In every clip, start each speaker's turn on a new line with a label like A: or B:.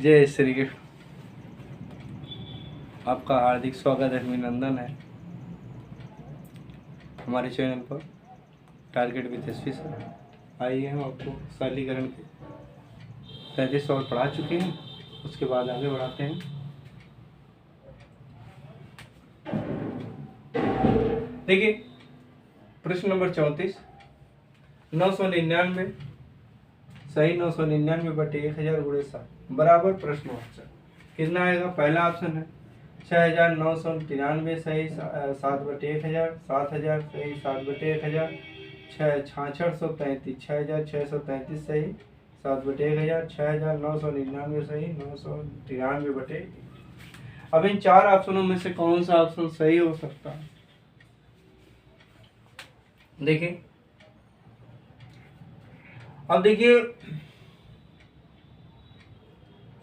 A: जय श्री कृष्ण। आपका हार्दिक स्वागत है, अभिनंदन है हमारे चैनल पर टारगेट विद एसपी सर। आइए हम आपको सरलीकरण के 35 सवाल पढ़ा चुके हैं, उसके बाद आगे बढ़ाते हैं। देखिए प्रश्न नंबर 34, 999 सही 999 बटे 1000 गुणे 7 बराबर प्रश्नवाचक कितना आएगा। पहला ऑप्शन है 6993 सही 7 बटे 1000, 7000 सही 7 बटे 1000, 6633 6633 सही 7 बटे 1000, 6999 सही 993 बटे। अब इन चार ऑप्शनों में से कौन सा ऑप्शन सही हो सकता है? देखिए, अब देखिए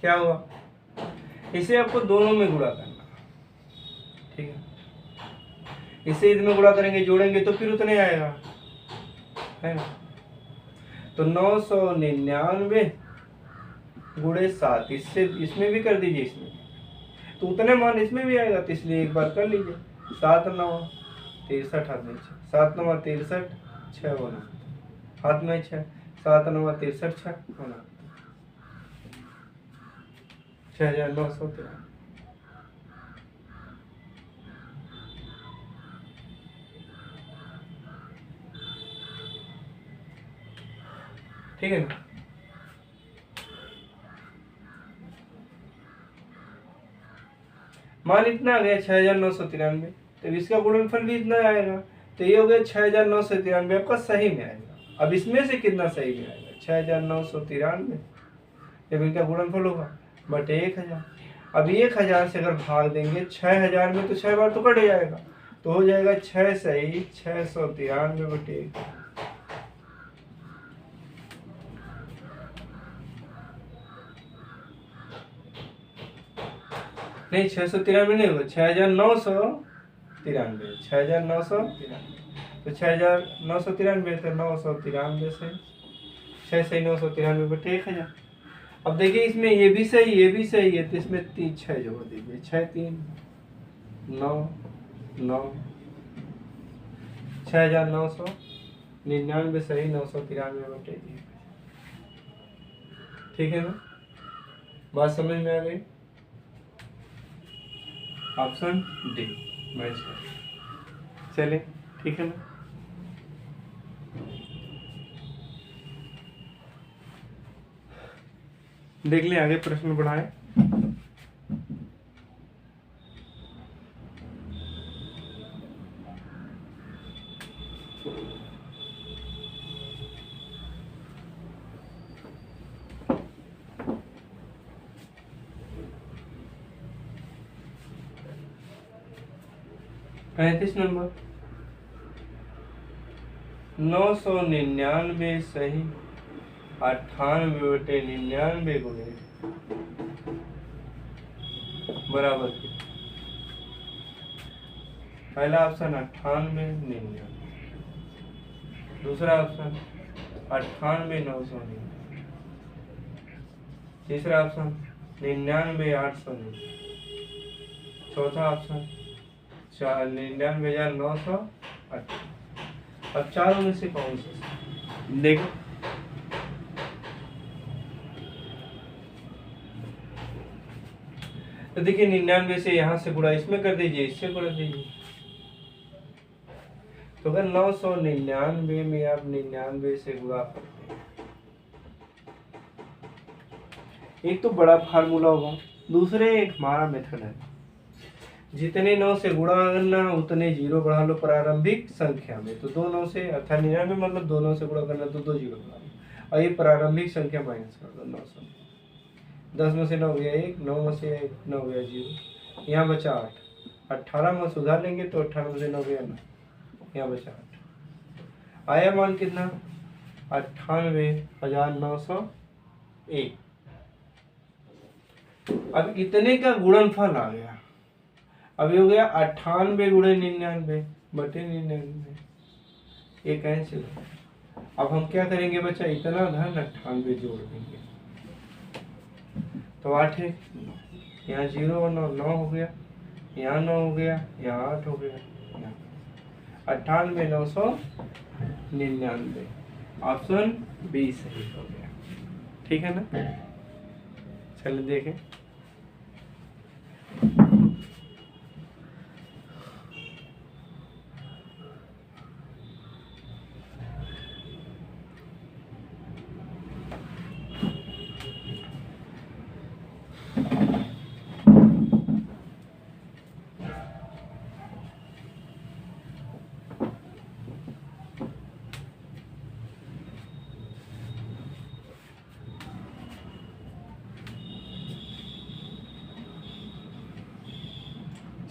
A: क्या हुआ, इसे आपको दोनों में गुणा करना, ठीक है। इसे इसमें गुणा करेंगे, जोड़ेंगे तो फिर उतने आएगा, है ना। तो 999 गुणे 7, इससे इसमें भी कर दीजिए, इसमें तो उतने मान इसमें भी आएगा, तो इसलिए एक बार कर लीजिए। 7 9 63 हाथ में 6, 7 9 63 6 होना हाथ में 6, 7 9 63 6 होना 6993। ठीक है ना। मान इतना आ गया 6993, तो इसका गुणनफल भी इतना आएगा, तो ये हो गया 6993 आपका सही में आएगा। अब इसमें से कितना सही में आएगा? 6993 जब इनका गुणनफल होगा बटे 1000। अब 1000 से अगर भाग देंगे 6000 में, तो 6 बार तो कट जाएगा, तो हो जाएगा 6 सही 693 बटे 1। नहीं 693 नहीं होगा, 6993, 6993, तो 6993 तो 993 सही, 6 सही 993 बटे 1000। अब देखिए इसमें ये भी सही ये भी सही है, तो इसमें 3 6 जोड़ दीजिए, 6 3 9 9, 6999 सही 993 बटे 1। ठीक है ना, बात समझ में आ गई? ऑप्शन डी मैच है। चले, ठीक है ना। देख लें आगे प्रश्न बढ़ाएं। पैंतीस नंबर 999 सही 98 बटे 99 गुणे बराबर। पहला ऑप्शन 98 99, दूसरा ऑप्शन 98 999, तीसरा ऑप्शन 99 899, चौथा ऑप्शन 99,908। अब चारों में से कौन सा? देखो तो देखिए 99 से यहाँ से गुणा इसमें कर दीजिए, इससे गुणा दीजिए, तो अगर 999 में आप 99 से गुणा करते हैं, एक तो बड़ा फार्मूला होगा, दूसरे एक हमारा मेथड है, जितने 9 से गुणा करना उतने जीरो बढ़ा लो प्रारंभिक संख्या में। तो 2 9 से अर्थात 99 मतलब 2 9 से गुणा करना, तो 2 जीरो बढ़ा लो, और ये प्रारंभिक संख्या माइनस कर दो 9 से। 10 में से 9 गया 1, 9 में से 9 गया 0, यहाँ बचा 8, 18 में सुधार लेंगे तो 18 में से 9 गया 9, यहाँ बचा 8। आया मान कितना? 98,901। अब इतने का गुणनफल आ गया, अब ये हो गया 98 गुणे 99 बटे 99, ये कैंसिल। अब हम क्या करेंगे बच्चा, इतना धन 98 जोड़ देंगे, तो 8 है, यहाँ 0 और 9 हो गया, यहाँ 9 हो गया, यहाँ 8 हो गया, 98,999। ऑप्शन बी सही हो गया। ठीक है ना, चलिए देखें।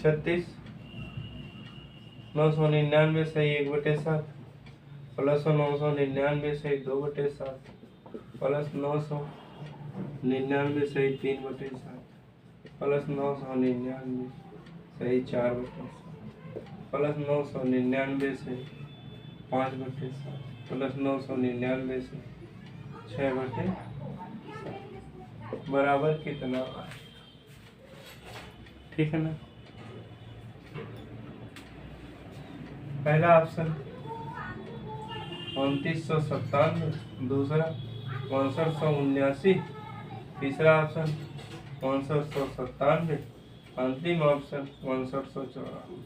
A: छत्तीस 999 सही 1/7 प्लस 999 सही 2/7 प्लस 999 सही 3/7 प्लस 999 सही 4/7 प्लस 999 सही 5/7 प्लस 999 से 6/7 बराबर कितना आएगा? ठीक है ना, पहला ऑप्शन 2997, दूसरा 6279, तीसरा ऑप्शन 6297, अंतिम ऑप्शन 6294।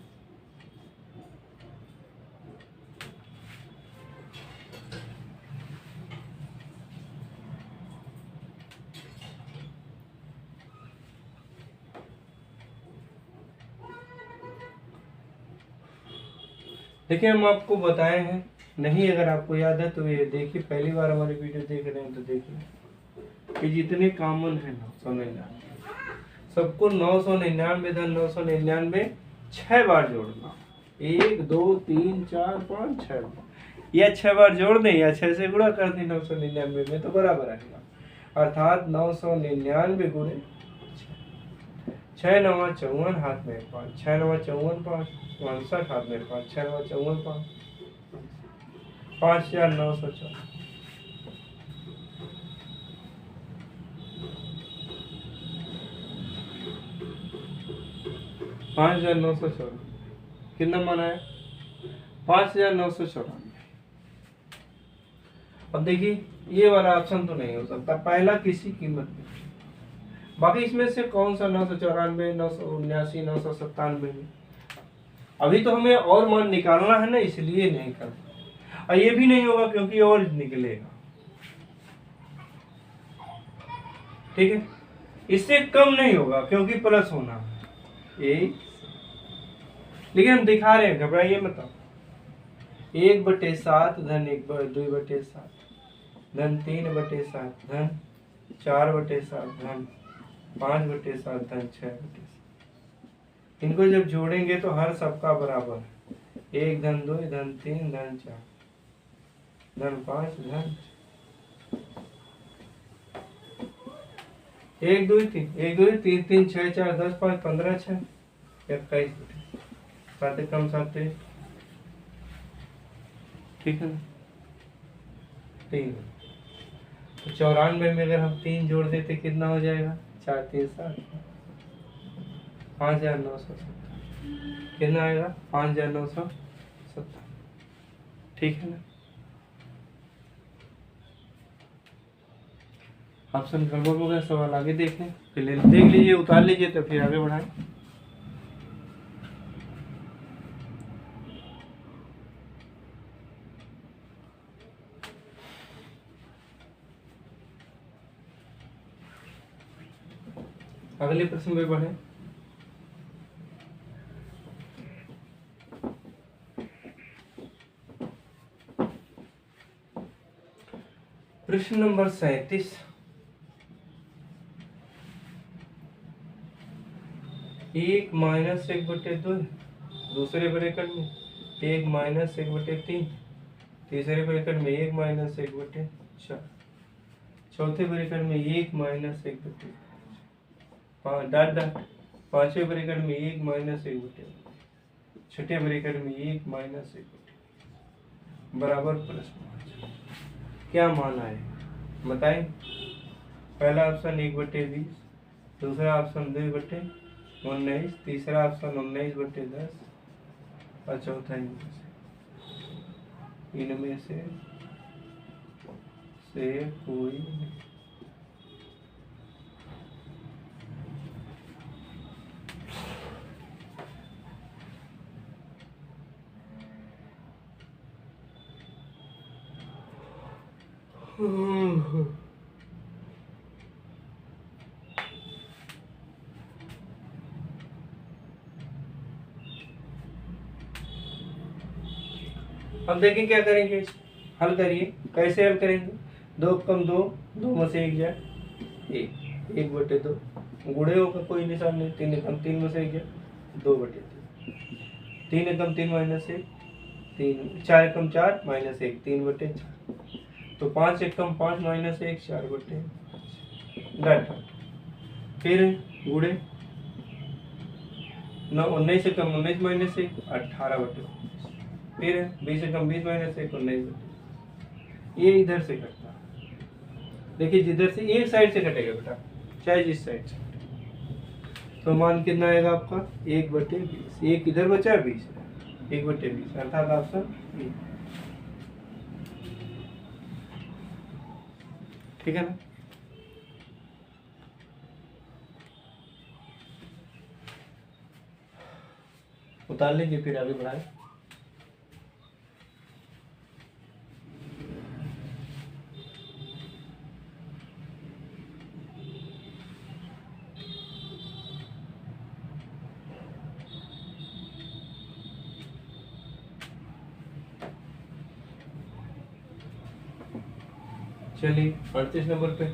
A: देखिए हम आपको बताए हैं, नहीं अगर आपको याद है तो ये देखिए, पहली बार हमारी वीडियो देख रहे हैं तो देखिए कि जितने कॉमन है 999 सबको 999 धन 999 6 बार जोड़ना, 1 2 3 4 5 6 या 6 बार जोड़ दें या 6 से गुणा कर दें 999 में तो बराबर आएगा, अर्थात 999 गुणे 6 9 54 हाथ में 5, 6 9 54 5 59 हाथ में 5, 6 9 54 5 5914। पाँच 5914 कितना माना है? 5994। अब देखिए ये वाला ऑप्शन तो नहीं हो सकता, पहला किसी कीमत में, बाकी इसमें से कौन सा 994 979 997 में? अभी तो हमें और मान निकालना है ना, इसलिए नहीं कर, और ये भी नहीं होगा क्योंकि और निकलेगा। ठीक है, इससे कम नहीं होगा क्योंकि प्लस होना एक, लेकिन हम दिखा रहे हैं, घबराइए मत। 1/7 धन 2/7 धन 3/7 धन 4/7 धन 5/7 धन 6/7। इनको जब जोड़ेंगे तो हर सबका बराबर 1 धन 2 धन 3 धन 4 धन 5 धन 1 2 3 1 2 3 3 6 4 10 5 15 6 21 सात कम 7। ठीक है ना, 3 तो 94 में अगर हम 3 जोड़ देते कितना हो जाएगा? 4 3 7 5970 कितना आएगा? 5970। ठीक है ना, ऑप्शन गड़बड़ हो गया, सवाल आगे देखें, फिर देख लीजिए, उतार लीजिए तो फिर आगे बढ़ाएं। अगले प्रश्न में बढ़े। प्रश्न नंबर 37, 1 माइनस 1/2, दूसरे ब्रैकेट में 1 माइनस 1/3, तीसरे ब्रैकेट में 1 माइनस 1/4, चौथे ब्रैकेट में 1 माइनस 1/5, डॉट डॉट, पांचवें ब्रैकेट में 1 माइनस 1/8, छठे ब्रैकेट में 1 माइनस 1/8 बराबर प्लस 5। क्या मान आए बताएं? पहला ऑप्शन 1/20, दूसरा ऑप्शन 2/19, तीसरा ऑप्शन 19/10 और चौथा इनमें से कोई नहीं। अब देखिए क्या करेंगे, हल करिए। कैसे हल करेंगे? 2 कम 2, 2 में से 1 जाए 1, 1/2 गुणे होगा, कोई निशान नहीं। 3 कम 3 में से 1 जाए 2/3, 3 कम 3 माइनस 1 3, 4 कम 4 माइनस 1 3/4, तो 5 कम 5 माइनस 1 4/5 डाटा। फिर गुणे 19 से कम 19 माइनस 1 18/5, फिर 20 से कम 20 माइनस 1 19। ये इधर से कटता है, देखिए जिधर से एक साइड से कटेगा बेटा, चाहे जिस साइड से, तो मान कितना आएगा आपका 1/20। एक इधर बचा 20, 1/20 अर्थात ऑप्शन बी। ठीक है ना? उतार लीजिए, फिर आगे बढ़ाए। चलिए 38 नंबर पे।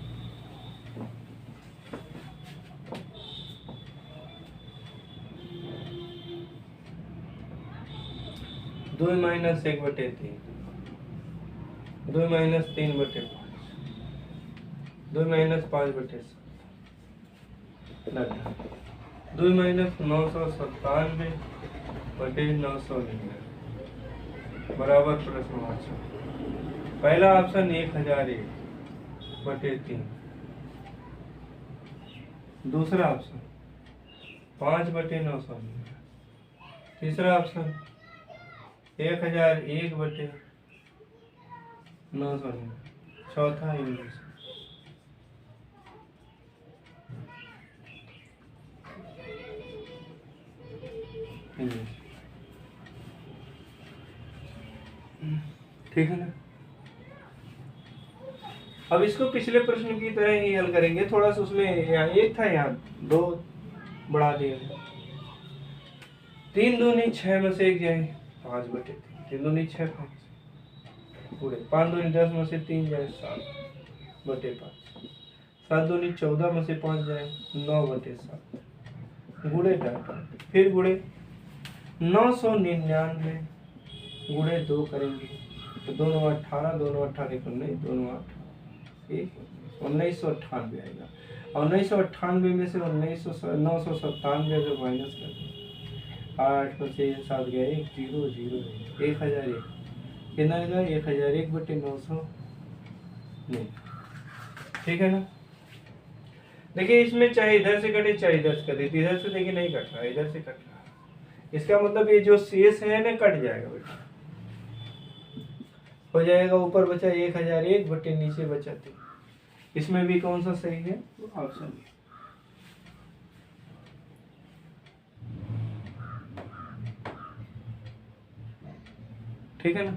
A: दो माइनस 1/3, 2 माइनस 3/5, 2 माइनस 5/7, 2 माइनस 997/999 बराबर प्रश्नवाचक। पहला ऑप्शन 1001/3, दूसरा ऑप्शन 5/999, तीसरा ऑप्शन 1001/999, चौथा इंग्लिश। ठीक है ना? अब इसको पिछले प्रश्न की तरह ही हल करेंगे, थोड़ा सा उसमें यहाँ 1 था, यहाँ 2 बढ़ा दिया। 3 दूनी 6 में से 1 जाए 5/3, 3 दूनी 6 5 पूरे, 5 दूनी 10 में से 3 जाए 7/5, 7 दूनी 14 में से 5 जाए 9/7 गुणे डाटा। फिर गुणे 999 गुणे 2 करेंगे तो दोनों 18, दोनों 18 19, दोनों 8 1998 आएगा। 1998 में से 997 अगर माइनस कर दें, 8 में से 7 गया 1 0 0 1001, कितना आएगा 1001/900 नहीं। ठीक है ना? देखिए इसमें चाहे इधर से कटे चाहे इधर से कटे, इधर से देखिए नहीं कट रहा, इधर से कट रहा, इसका मतलब ये जो शेष है ना कट जाएगा बेटा, हो जाएगा। ऊपर बचा 1001 नीचे बचा 3। इसमें भी कौन सा सही है? Option B. ठीक है ना?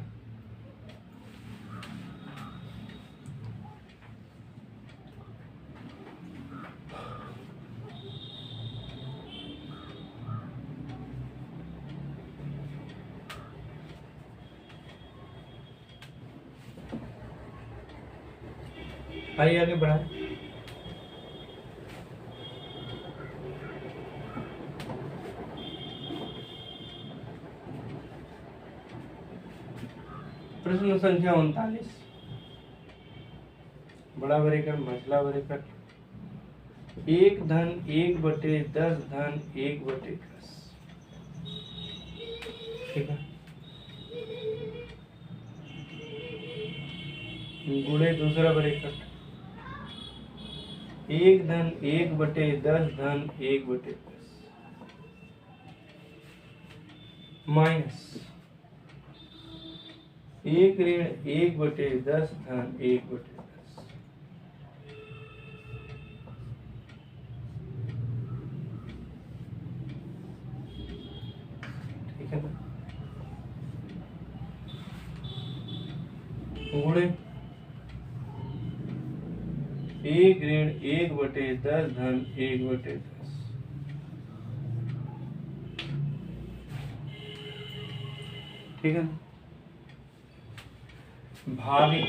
A: आइए आगे बढ़ाएं। प्रश्न संख्या 39, बड़ा ब्रैकेट मझला ब्रैकेट 1 धन 1/10 धन 1/10। ठीक है, गुणे दूसरा ब्रैकेट 1 धन 1/10 धन 1/10 माइनस 1 ऋण 1/10 धन 1/10 ठीक है ना, गुणे 1 ऋण 1/10 धन 1/10 ठीक है ना, भागे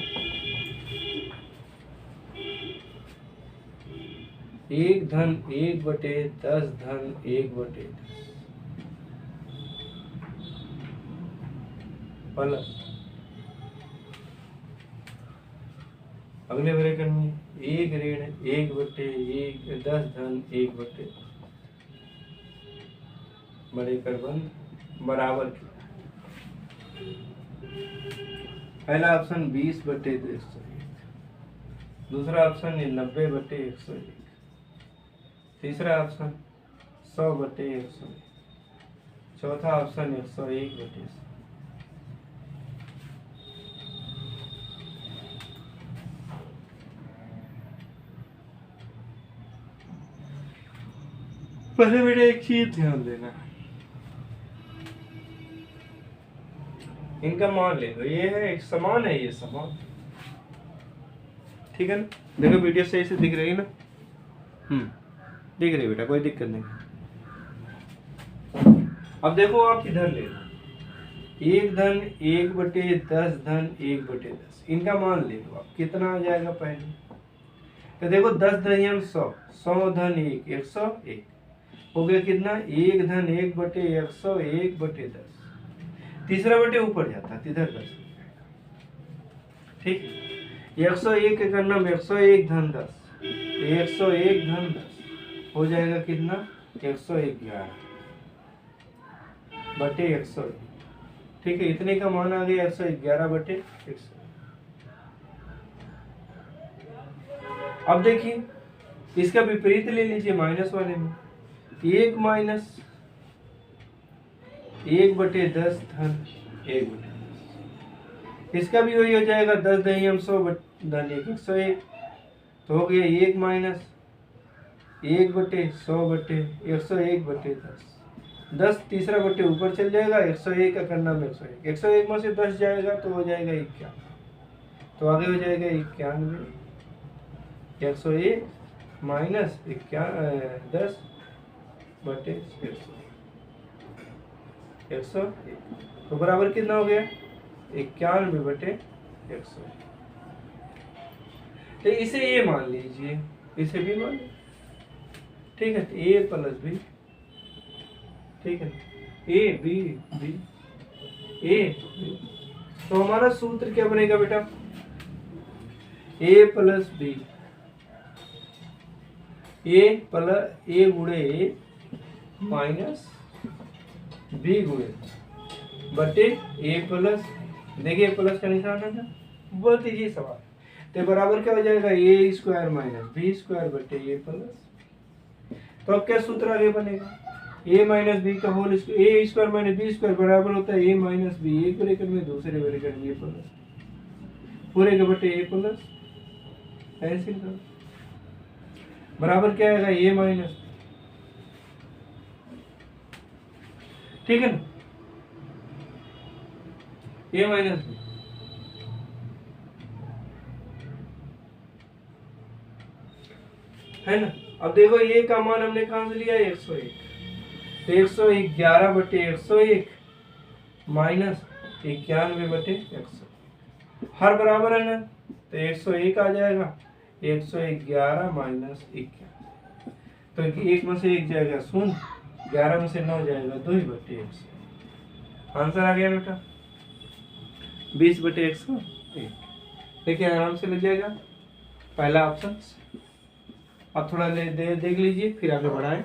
A: 1 धन 1/10 धन 1/10 प्लस अगले ब्रैकेट में 1 ऋण 1/10 धन 1/10 बड़े कर बंद बराबर की। पहला ऑप्शन 20/101, दूसरा ऑप्शन 90/101, तीसरा ऑप्शन 100/101, चौथा ऑप्शन 101/100। पहले बेटा एक चीज ध्यान देना, इनका मान ले लो, ये है एक समान है, ये समान ठीक है ना। देखो वीडियो सही से दिख रही है ना, दिख रही बेटा, कोई दिक्कत नहीं। अब देखो आप इधर ले लो, 1 धन 1/10 धन 1/10 इनका मान ले लो आप, कितना आ जाएगा पहले तो देखो 10 धन 100, 100 धन 1 101 हो गया कितना, 1 धन 1/100 1/10, तीसरा बटे ऊपर जाता है इधर 10 ठीक, 101 के करना में 101 धन 10, 101 धन 10 हो जाएगा कितना, 111 बटे 101 ठीक है, इतने का मान आ गया 111/100। अब देखिए इसका विपरीत ले लीजिए माइनस वाले में, 1 माइनस 1/10 धन 1/10 इसका भी वही हो जाएगा, 10 दही हम 100 धन 101 तो हो गया 1 माइनस 1/100/101/10, 10 तीसरा बटे ऊपर चल जाएगा, 101 का करना में 101, 101 में से 10 जाएगा तो हो जाएगा 91, तो आगे हो जाएगा 91, 101 माइनस 10/101 तो बराबर कितना हो गया, 91/100। तो इसे ए मान लीजिए, इसे भी मान लीजिए ठीक है, ए प्लस बी ठीक है, A B B A B. तो हमारा सूत्र क्या बनेगा बेटा, A plus B, A plus A गुणे ए माइनस बी गुणे बटे ए प्लस, देखिए प्लस का निशान है ना, बहुत ही सवाल तो बराबर क्या हो जाएगा, ए स्क्वायर माइनस बी स्क्वायर बटे ए प्लस। तो अब क्या सूत्र आगे बनेगा, ए माइनस बी का होल ए स्क्वायर माइनस बी स्क्वायर बराबर होता है ए माइनस बी, एक ब्रैकेट में दूसरे ब्रैकेट में ए प्लस पूरे के बटे ए प्लस, ऐसे बराबर क्या आएगा, ए माइनस ठीक है ना, ए माइनस बी है ना। अब देखो ये का मान हमने कहां से लिया, 101 तो 111/101 माइनस 91/100 हर बराबर है ना, तो 101 आ जाएगा, 111 माइनस 91 तो एक में से एक जाएगा 0, 11 में से 9 जाएगा 2/100, आंसर आ गया बेटा 20/101। देखिए आराम से लग जाएगा पहला ऑप्शन। अब थोड़ा देख लीजिए फिर आगे बढ़ाएं।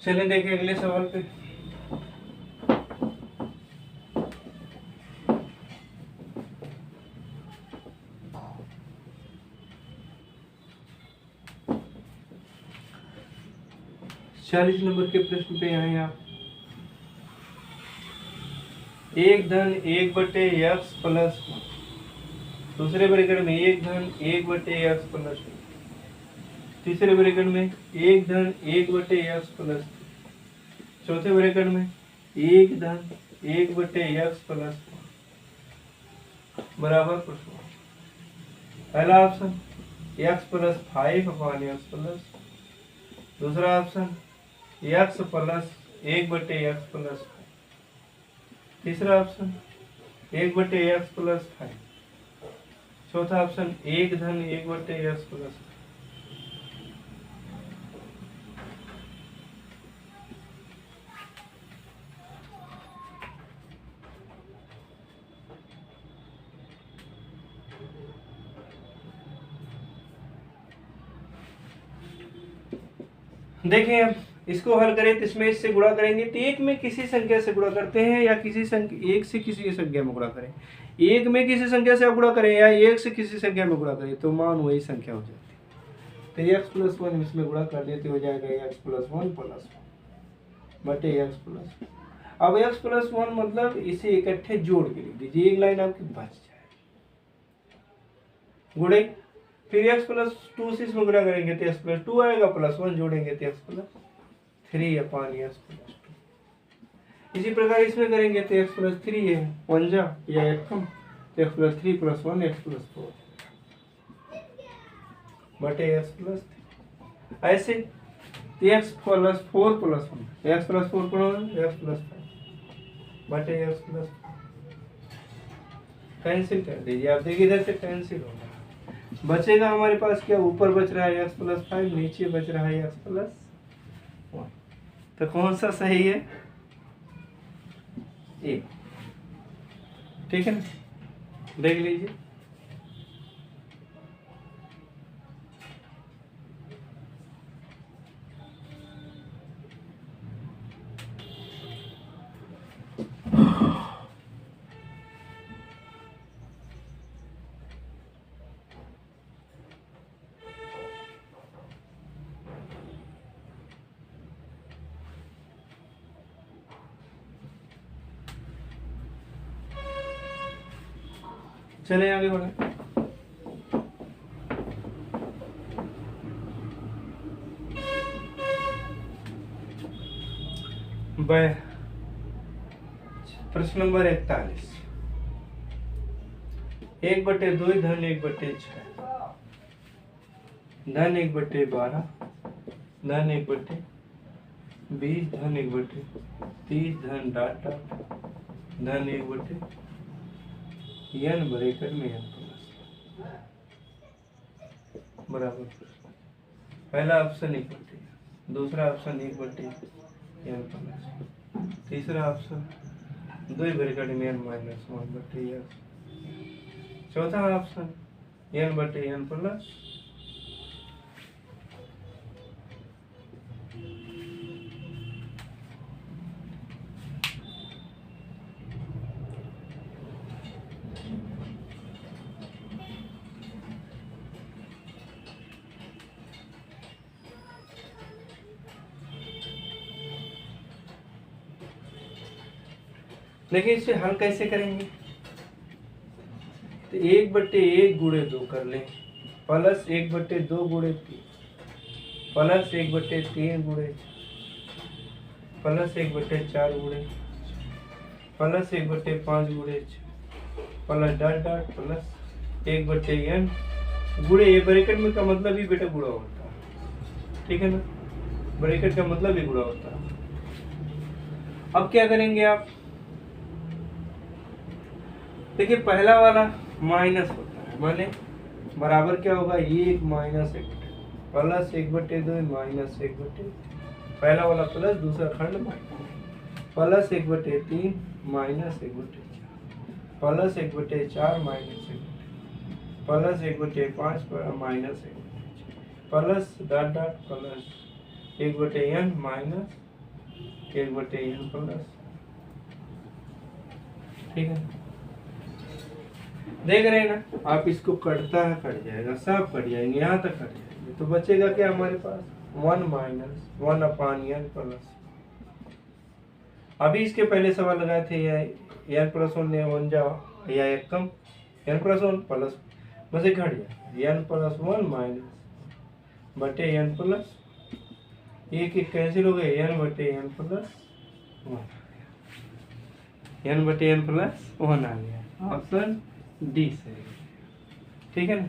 A: चलिए देखें अगले सवाल पे। चालीस नंबर के प्रश्न पे आए आप। एक धन एक बटे एक्स प्लस, दूसरे ब्रैकेट में एक धन एक बटे एक्स प्लस, तीसरे ब्रैकेट में एक धन एक बटे एक्स प्लस, चौथे ब्रैकेट में एक धन एक बटे एक्स प्लस बराबर प्रश्न। पहला option x plus 5 upon x plus, दूसरा ऑप्शन एक्स प्लस 1 बटे एक्स प्लस 5, तीसरा ऑप्शन 1 बटे एक्स प्लस 5, चौथा ऑप्शन एक धन एक बटे एक्स प्लस। देखें अब इसको हल करें तो इसमें इससे गुणा करेंगे तो एक में किसी संख्या से गुणा करते हैं या किसी संख्या एक से किसी संख्या में गुणा करें। एक में किसी संख्या से आप गुणा करें या एक से किसी संख्या में गुणा करें तो मान वही संख्या हो जाती है। तो एक्स प्लस 1 इसमें गुणा कर देते हो जाएगा एक्स प्लस 1 प्लस 1 बटे एक्स प्लस। अब एक्स प्लस 1 मतलब इसे इकट्ठे जोड़ के लिख दीजिए, एक लाइन आपकी बच जाएगी। गुणे फिर एक्स प्लस 2 से इसमें गुणा करेंगे तो एक्स प्लस 2 आएगा, प्लस 1 जोड़ेंगे तो x plus 3 upon x plus 2। इसी प्रकार इसमें करेंगे तो एक्स प्लस 3 है 1 जा या एक कम तो x plus 3 plus 1 x plus 4 बटे एक्स प्लस 3। ऐसे x plus 4 plus 1 x plus 4 plus x plus 5 बटे एक्स प्लस। कैंसिल कर दीजिए, आप देखिए इधर से कैंसिल होगा, बचेगा हमारे पास क्या, ऊपर बच रहा है एक्स प्लस 5, नीचे बच रहा है एक्स प्लस 1। तो कौन सा सही है, ए, ठीक है ना, देख लीजिए। चले आगे बढ़े। प्रश्न नंबर 41, 1 बटे 2 धन 1 बटे 6 धन 1 बटे 12 धन 1 बटे 20 धन 1 बटे 30 धन डाटा धन 1 बटे n ब्रैकेट में n प्लस बराबर। पहला ऑप्शन 1 बटे, दूसरा ऑप्शन 1 बटे n प्लस, तीसरा ऑप्शन 2 ब्रैकेट में n माइनस 1 बटे x, चौथा ऑप्शन n बटे n प्लस। देखिए इसे हल कैसे करेंगे, तो 1 बटे 1 गुणे 2 कर लें, प्लस 1 बटे 2 गुणे 3, प्लस 1 बटे 3 गुणे, प्लस 1 बटे 4 गुणे, प्लस 1 बटे 5 गुणे, प्लस डॉट डॉट प्लस 1 बटे n गुणे, ये ब्रैकेट में का मतलब ही बेटा गुणा होता है, ठीक है ना, ब्रैकेट का मतलब ही गुणा होता है। अब क्या करेंगे आप, देखिए पहला वाला माइनस होता है, माने बराबर क्या होगा 1 माइनस 1 प्लस 1 बटे 2 माइनस 1 बटे, पहला वाला प्लस दूसरा खंड माइनस, प्लस 1 बटे 3 माइनस 1 बटे 4 प्लस 1 बटे 4 माइनस 1 बटे, प्लस 1 बटे 5 माइनस 1 बटे, प्लस डॉट डॉट प्लस 1 बटे n माइनस 1/n+, ठीक है। देख रहे हैं ना, आप इसको कटता है कट जाएगा, सब कट जाएंगे, यहाँ तक कट जाएंगे, तो बचेगा क्या हमारे पास 1-1/n+। अभी इसके पहले सवाल लगाए थे या n+1 ने 1 जा या एक कम n+1 प्लस में से घट जाए n+1 बटे n+, एक एक कैंसिल हो गए, n/n+1 n/n+1 आ गया, ऑप्शन डी सही है, ठीक है ना।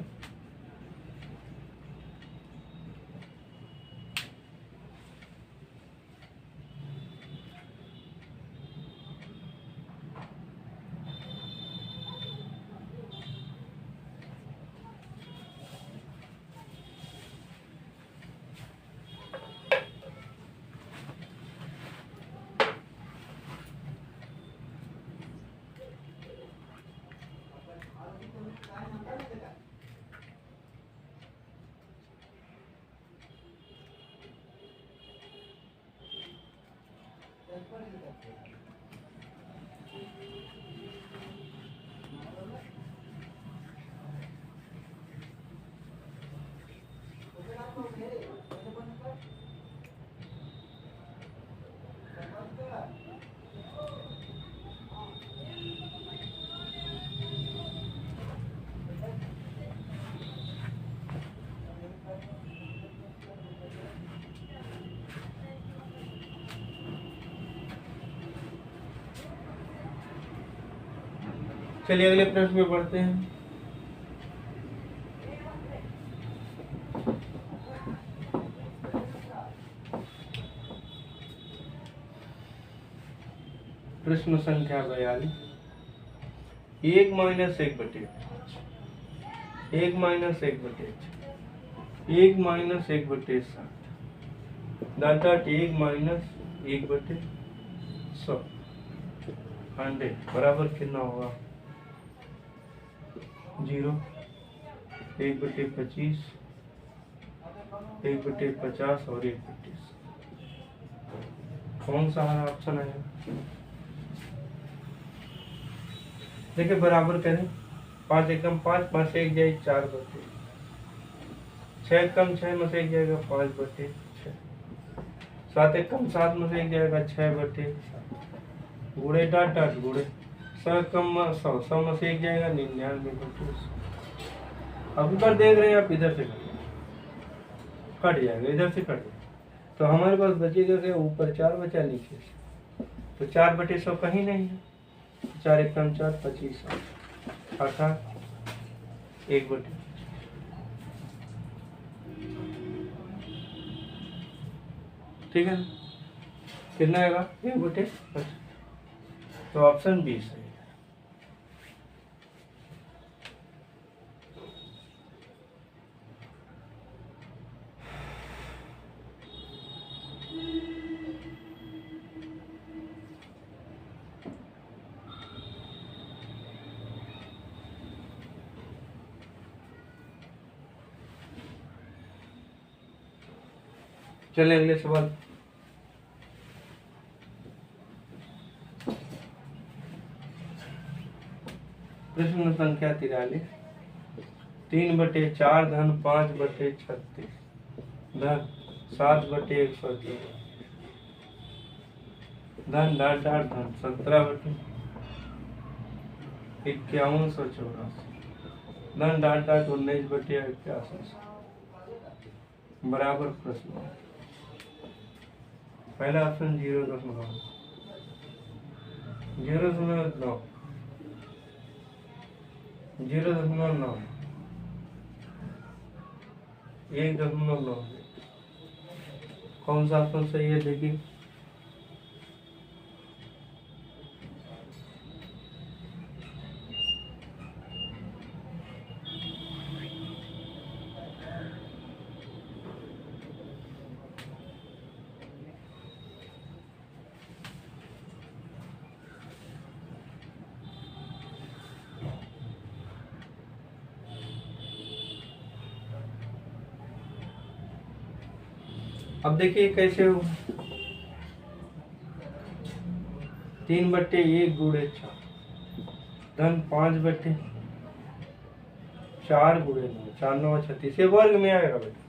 A: चलिए अगले प्रश्न में पढ़ते हैं। प्रश्न संख्या 42, 1 - 1/1 1 - 1/1 1 - 1/7 डाटा 1 - 1/100 100 बराबर कितना होगा 0 1/25 1/50 और 1/100। कौन सा ऑप्शन आएगा? देखिए बराबर करें, 5 एकम 5 5 से 1 जाए 4/6, 6 एकम 6 में से 1 जाएगा 5/6, 7 एकम 7 में से 1 जाएगा 6/7, गुड़े डाट डाट गुड़े 100 एकम 100 100 में से 1 जाएगा 99/100। अब ऊपर देख रहे हैं आप, इधर से कट जाएगा, इधर से कट जाएगा, तो हमारे पास बचेगा क्या, ऊपर 4 बचा, नीचे तो 4/100 कहीं नहीं है, 4 एकम 4 25 अर्थात 1/, ठीक है, कितना आएगा 1/25, तो ऑप्शन बी सही है। चलिए अगले सवाल। प्रश्न संख्या 43, 3/4 धन 5/36 धन 7/124 धन डाट डाट धन 17/5184 धन डाट डाट 19/81 बराबर प्रश्न। पहला ऑप्शन 0.9 0.9 1.9, कौन सा ऑप्शन सही है देखिए। अब देखिए कैसे हो, 3/1 गुणे 4 धन 5/4 गुणे 9, 4 9 36, ये वर्ग में आएगा बेटा।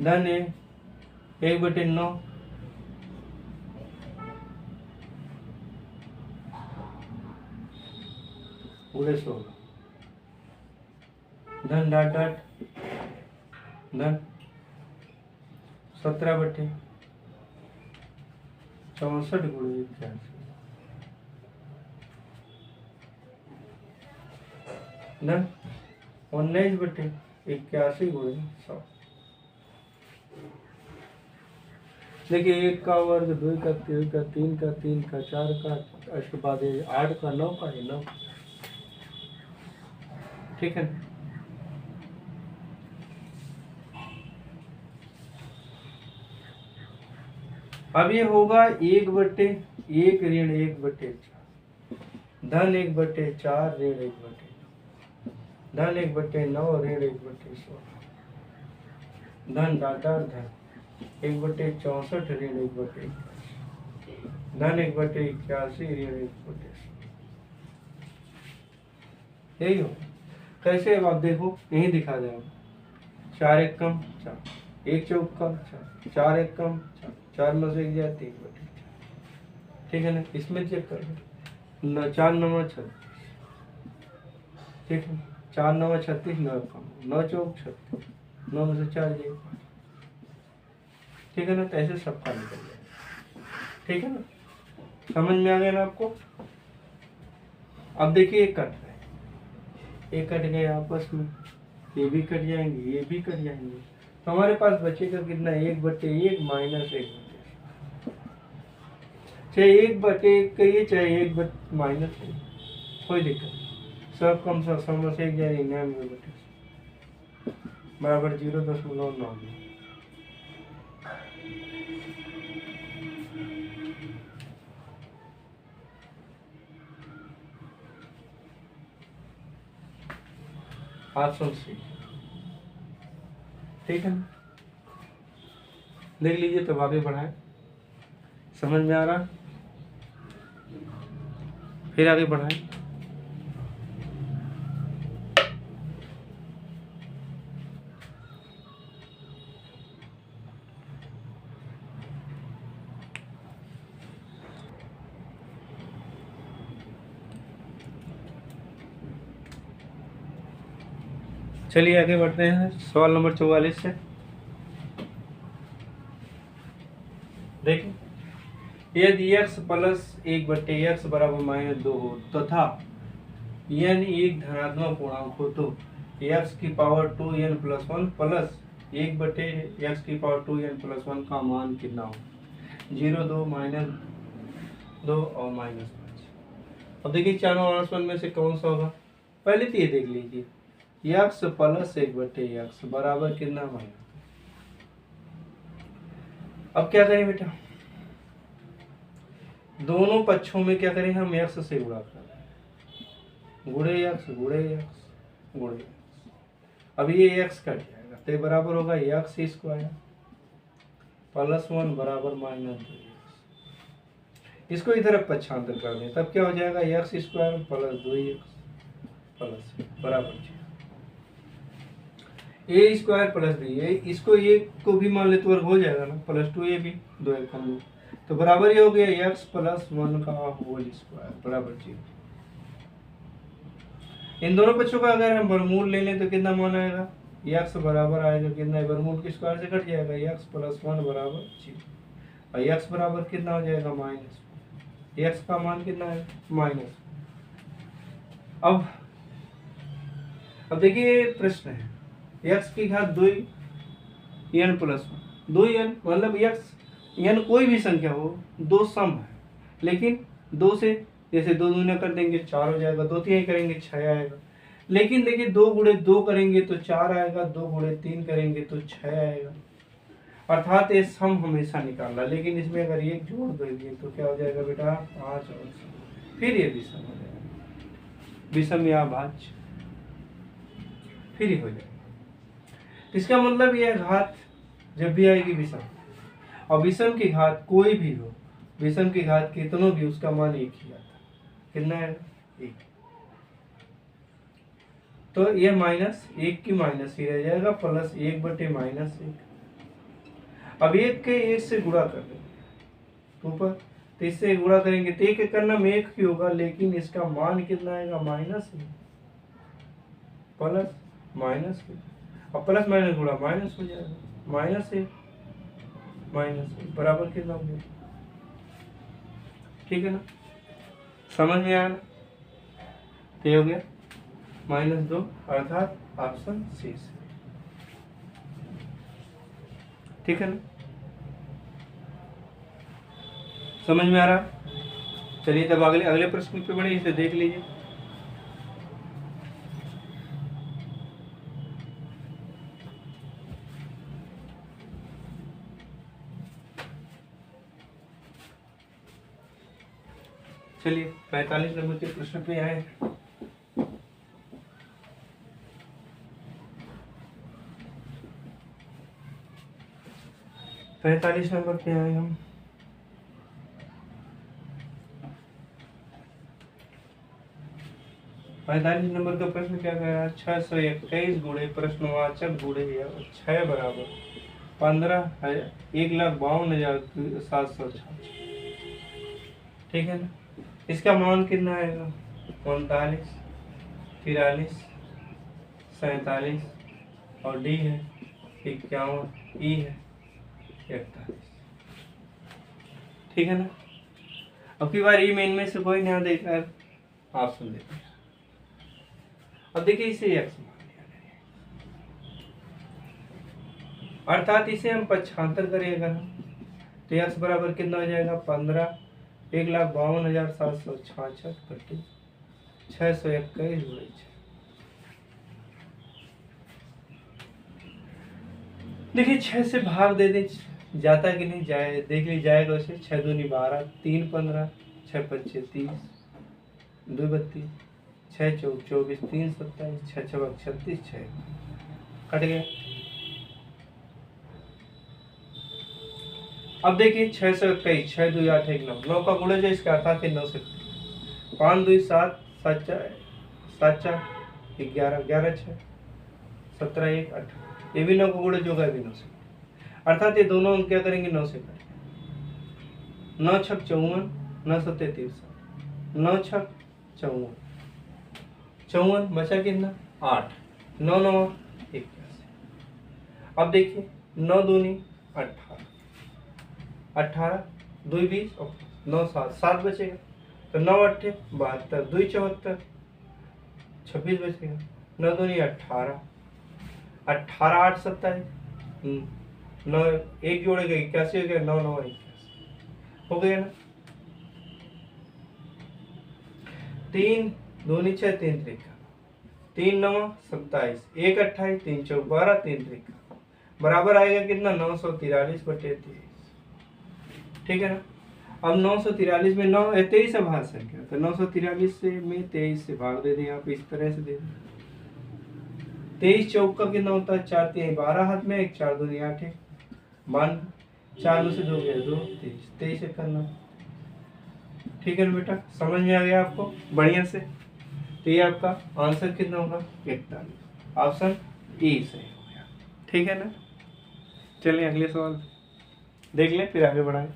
A: धन 1/9 गुणे 16 धन डाट डाट धन 17/64 गुणे 81 धन 19/81 गुणे 100। देखिए 1 का वर्ग, 2 का, 3 का, 3 का, 3 का, 4 का, उसके बाद 8 का, 9 का, 9। ठीक है। अब ये होगा 1/1 ऋण 1/4 धन 1/4 ऋण 1/9 धन 1/9 ऋण 1/16 धन डाटा धन 1/64 ऋण 1/81 धन 1/81 ऋण 1/100। यही हो। कैसे अब आप देखो, यही दिखा जाएगा। 4 1 कम 4, 1 चौक कम 4, 4 1 कम 4, 4 में से 1 जाए 3/4। ठीक है ना, इसमें चेक कर लो। 4 9 36, ठीक है, 4 9 36, 9 कम 9 चौक 36, 9 में से 4 जाए 5। ठीक है ना, तो ऐसे सबका निकल जाएगा। ठीक है ना, समझ में आ गया ना आपको। अब देखिए एक कट रहा है, एक कट गए आपस में, ये भी कट जाएंगे, ये भी कट जाएंगे, तो हमारे पास बचेगा कितना, 1/1 माइनस 1/1, चाहे 1/1 कहिए चाहे 1 माइनस, कोई दिक्कत नहीं। सब कम सब से 1 जाए 99 बराबर 0.9। Option C. ठीक है ना, देख लीजिए तब आगे बढ़ाए। समझ में आ रहा, फिर आगे बढ़ाए। चलिए आगे बढ़ते हैं सवाल नंबर 44 से। देखिए, यदि x प्लस 1/x बराबर -2 हो तथा n एक धनात्मक पूर्णांक हो तो x की power 2n plus 1 plus 1/x की पावर 2n प्लस 1 का मान कितना हो? 0 2 -2 और -5। अब देखिए चारों आंसर में से कौन सा होगा, पहले तो ये देख लीजिए। x प्लस 1/x बराबर कितना बनेगा। अब क्या करें बेटा, दोनों पक्षों में क्या करें हम, x से गुणा करें, गुणे x गुणे x गुणे x। अब ये x कट जाएगा तो बराबर होगा x² प्लस 1 बराबर -2x। इसको इधर पक्षांतर कर दें तब क्या हो जाएगा, x² प्लस 2x प्लस बराबर a² प्लस b। इसको ये को भी मान ले तो वर्ग हो जाएगा ना, प्लस 2ab 2 1 कम 2 तो बराबर ये हो गया x प्लस 1 का होल स्क्वायर बराबर 0। इन दोनों पक्षों का अगर हम वर्गमूल ले लें तो कितना मान आएगा, x बराबर आएगा कितना, वर्गमूल के स्क्वायर से कट जाएगा, x प्लस 1 बराबर 0 और x बराबर कितना हो जाएगा माइनस, x का मान कितना है माइनस। अब देखिए प्रश्न है, x की घात 2 n प्लस 1, 2n मतलब x n कोई भी संख्या हो, 2 सम है, लेकिन 2 से जैसे 2 दूना कर देंगे 4 हो जाएगा, 2 3 करेंगे 6 आएगा, लेकिन देखिए 2 गुणे 2 करेंगे तो 4 आएगा, 2 गुणे 3 करेंगे तो 6 आएगा, अर्थात ये सम हमेशा निकालना। लेकिन इसमें अगर एक जोड़ देंगे तो क्या हो जाएगा बेटा 5 और 7, फिर ये विषम हो जाएगा, विषम या भाज्य फिर ही हो जाएगा। इसका मतलब यह घात जब भी आएगी विषम, और विषम की घात कोई भी हो विषम की घात कितनों भी उसका मान एक ही आता। कितना है? एक। तो ये माइनस एक की माइनस ही रह जाएगा, प्लस एक बटे माइनस एक। अब एक के एक से गुणा कर देंगे ऊपर, तो इससे गुणा करेंगे तो एक करना में एक ही होगा, लेकिन इसका मान कितना आएगा? Minus plus minus. अब प्लस माइनस गुणा माइनस हो जाएगा, माइनस एक बराबर कितना हो गया? ठीक है ना, समझ में आया ना? तो ये हो गया -2, अर्थात ऑप्शन सी से। ठीक है ना, समझ में आ रहा? चलिए तब अगले प्रश्न पे बढ़े, इसे देख लीजिए। चलिए 45 नंबर के प्रश्न पे आए। पैंतालीस नंबर पे आए हम। पैंतालीस नंबर का प्रश्न क्या कह रहा है? 621 गुणे प्रश्नवाचक गुणे 6 बराबर 1,52,766। ठीक है ना, इसका मान कितना आएगा? 39, 43, 47 और डी है 51, ई है 41। ठीक है ना, अब की बार ई में इनमें से कोई नहीं देकर ऑप्शन देते हैं। अब देखिए इसे एक्स मान लिया, अर्थात इसे हम पक्षांतर करेगा तो एक्स बराबर कितना हो जाएगा? 1,52,766 बटे 621 × 6। देखिए 6 से भाग दे दें, जाता कि नहीं जाए देख लीजिए, जाएगा वैसे 6 दूनी 12, 3 15, 6 पंचे 30, 2 32, 6 चौक 24, 3 27, 6 छक 36, 6 कट गया। अब देखिए 621, 6 2 8 1 9, 9 का गुणा जो इसका अर्थात 9 से 5 2 7 7 4 7 4 11 11 6 17 1 8, ये भी 9 का गुणा जो होगा भी 9 से, अर्थात ये दोनों हम क्या करेंगे? 9 से करेंगे। 9 छक 54, 9 सत्ते 63, 9 छक 54, 54 बचा कितना? 8, 9 9 81। अब देखिए 9 दूनी 18, 18 2 20 और 9 7 7 बचेगा, तो 9 8 72, 2 74 26 बचेगा, 9 दूनी 18, 18 8 27, 9 एक जोड़ेगा 81 हो गया, 9 9 81 हो गया ना। 3 दूनी 6 3 3 3 9 27, 1 28, 3 4 12, 3 3 बराबर आएगा कितना? 943 बटे 23। ठीक है ना, अब 943 में 9 23 भाग संख्या, तो 943 से में 23 से भाग दे दें आप, इस तरह से दे दें। 23 चौक का कितना होता है? 4 3 12 हाथ में, 1 4 2 8 है, मान 4 से 2 गया 2 23 23 से करना। ठीक है ना बेटा, समझ में आ गया आपको बढ़िया से? तो ये आपका आंसर कितना होगा? 41, ऑप्शन ई सही हो गया। ठीक है ना, चलिए अगले सवाल देख लें फिर आगे बढ़ाएं।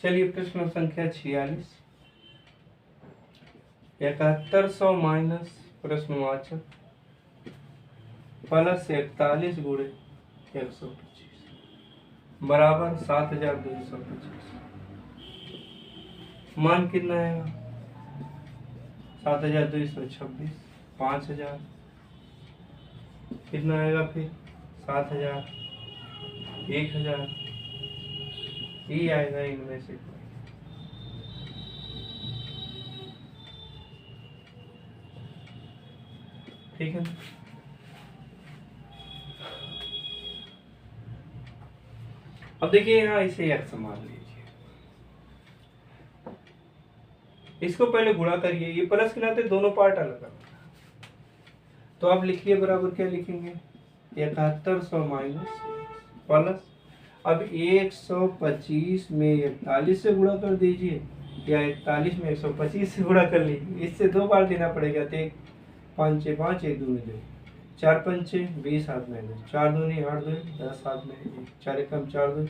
A: चलिए प्रश्न संख्या 46, 7100 माइनस प्रश्नवाचक प्लस 41 गुणे 125 बराबर 7225। मान कितना आएगा? 7226, 5000 कितना आएगा? फिर 7000, 1000, ये आएगा इनमें से। ठीक है ना। अब देखिए यहाँ इसे x मान लीजिए, इसको पहले गुणा करिए, ये प्लस के नाते दोनों पार्ट अलग अलग, तो आप लिखिए बराबर क्या लिखेंगे, 7100 माइनस प्लस, अब 125 में 41 से गुणा कर दीजिए, या 41 में 125 से गुणा कर लीजिए, इससे दो बार देना पड़ेगा, तो 1 5 6 5 1 2 2 4 5 6 20 हाथ में 2 4 2 8 2 10 हाथ में 1 4 1 4 2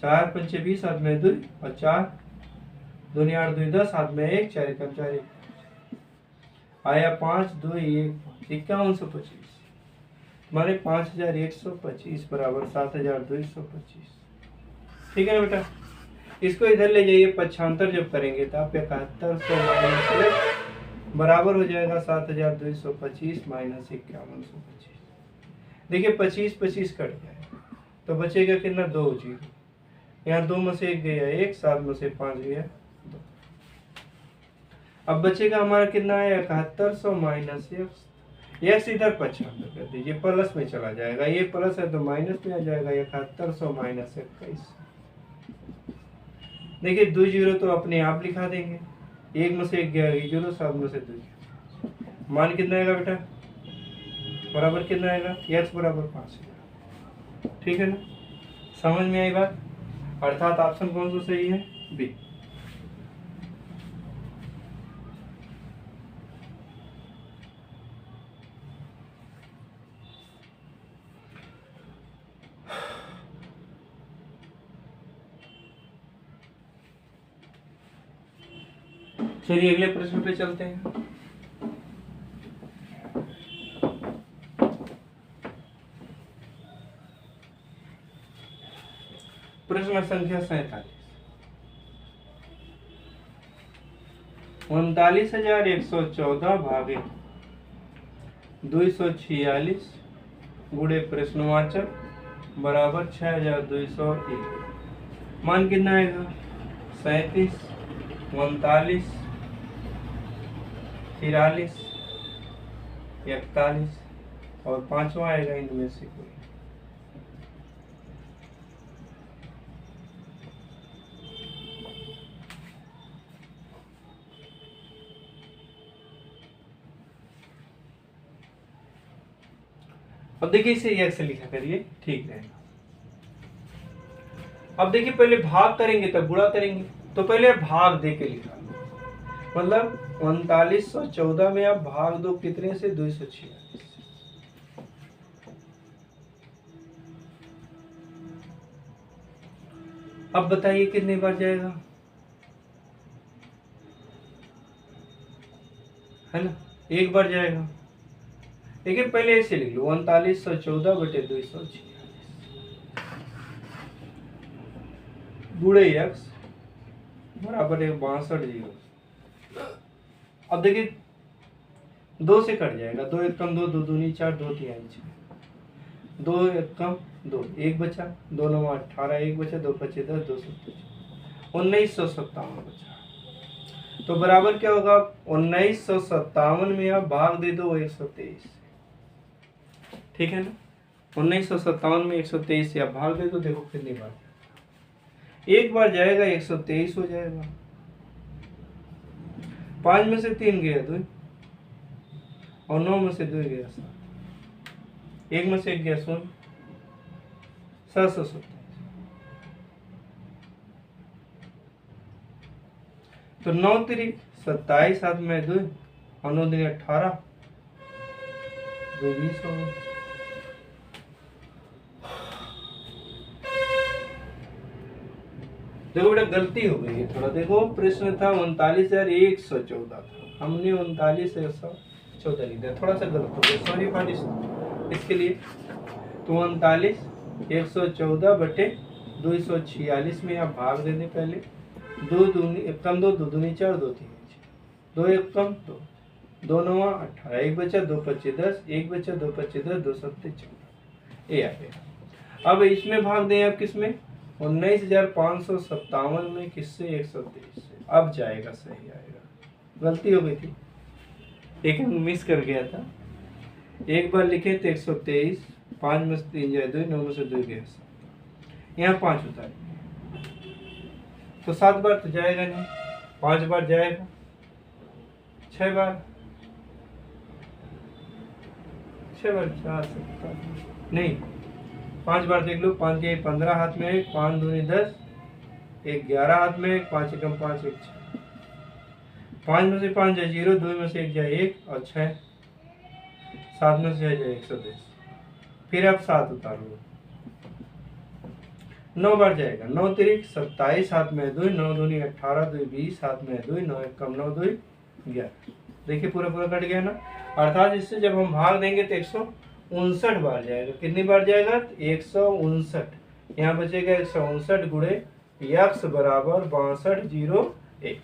A: 4 5 6 20 हाथ में 2 और 4 2 8 2 10 हाथ में 1 4 1 4 1 आया 5 2 1 5125, हमारे 5125 बराबर 7225। ठीक है ना बेटा, इसको इधर ले जाइए, पक्षांतर जब करेंगे तो आप 7100 माइनस बराबर हो जाएगा 7225 माइनस 5125। देखिए 25 25 कट जाएगा तो बचेगा कितना, 2 जीरो, यहाँ 2 में से 1 गया 1, 7 में से 5 गया 2। अब बचेगा हमारा कितना है, 7100 माइनस x इधर पक्षांतर कर दीजिए, प्लस में चला जाएगा, ये प्लस है तो माइनस में आ जाएगा, 7100 माइनस 21। देखिए 2 जीरो तो अपने आप लिखा देंगे, 1 में से 1 गया जीरो, 7 में से 2 जीरो, मान कितना आएगा बेटा, बराबर कितना आएगा, x बराबर 5। ठीक है ना, समझ में आई बात, अर्थात ऑप्शन कौन सा सही है, बी। चलिए अगले प्रश्न पे चलते हैं। प्रश्न संख्या 47, 39,114 भागे 246 गुणे प्रश्नवाचक बराबर 6,201, मान कितना आएगा, 37 39 43 41 और पांचवा आएगा इनमें से कोई। अब देखिए इसे x लिखा करिए, ठीक रहेगा। अब देखिए पहले भाग करेंगे तब गुणा करेंगे, तो पहले भाग दे के लिखा, मतलब 3914 में आप भाग दो कितने से, 246। अब बताइए कितने बार जाएगा, है ना, एक बार जाएगा। देखिए पहले ऐसे लिख लो, 3914 बटे 246 गुणे x बराबर है 62 जीरो। अब देखिए 2 से कट जाएगा, 2 एक कम 2, 2 दूनी 4, 2 तिहाई 6, 2 एक कम 2, 1 बचा, 2 9 18, 1 बचा, 2 25 10, 2 27 1957 बचा। तो बराबर क्या होगा, 1957 में आप भाग दे दो 123, ठीक है ना, 1957 में 123 से आप भाग दे दो, देखो कितनी बार, एक बार जाएगा 123 हो जाएगा, 5 में से 3 गया 2 और 9 में से 2 गया 7, 1 में से 1 गया 0, 727। तो 9 तिरिक 27 हाथ में 2 और 9 दिन 18, 2 20 हो गए। देखो बेटा गलती हो गई है थोड़ा, देखो प्रश्न था 39,114 था, हमने 39,114 लिखा, थोड़ा सा गलत हो गया, सॉरी फॉर इसके लिए। तो 39,114 बटे 246 में आप भाग दे दें पहले, 2 दूनी कम 2, 2 दूनी 4, 2 तीन 2 एक कम 2, 2 9 18, 1 बचा, 2 25 10, 1 बचा, 2 25 10, 2 7 14, ये आ गया। अब इसमें भाग दें आप किसमें, 19,557 में किससे, 123 से। अब जाएगा, सही आएगा, गलती हो गई थी। एक मिस कर गया था, एक बार लिखे तो 123, 5 में से 3 जाए 2, 9 में से 2 गया 7, यहाँ 5 उतारे तो 7 बार तो जाएगा नहीं, 5 बार जाएगा, 6 बार, 6 बार 4 नहीं, 5 बार देख लो, 5 के 15 हाथ में 1, 5 दूनी 10, 1 11 हाथ में 1, 5 एकम 5, 1 6, 5 में से 5 जाए 0, 2 में से 1 जाए 1 और 6, 7 में से जाए 110, फिर आप 7 उतारो, 9 बार जाएगा, 9 तिरिक 27 हाथ में 2, 9 दूनी 18, 2 20 हाथ में 2, 9 1 कम 9 2 11, देखिए पूरा पूरा कट गया ना। अर्थात इससे जब हम भाग देंगे तो 159 बार जाएगा। कितनी बार जाएगा? 159। यहाँ बचेगा 159 गुणे x बराबर 6201।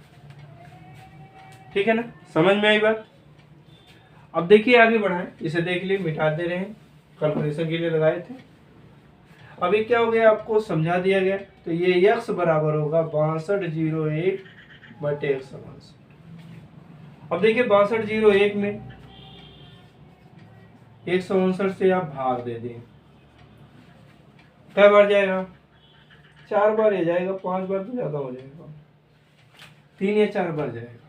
A: ठीक है ना, समझ में आई बात? अब देखिए आगे बढ़ाएं, इसे देख लिए, मिटा दे रहे हैं, कैलकुलेशन के लिए लगाए थे। अभी क्या हो गया, आपको समझा दिया गया, तो ये x बराबर होगा 6201 बटे 159। अब देखिए 6201 में 159 से आप भाग दे दें, कै बार जाएगा? 4 बार ये जाएगा, 5 बार तो ज्यादा हो जाएगा, 3 या 4 बार जाएगा।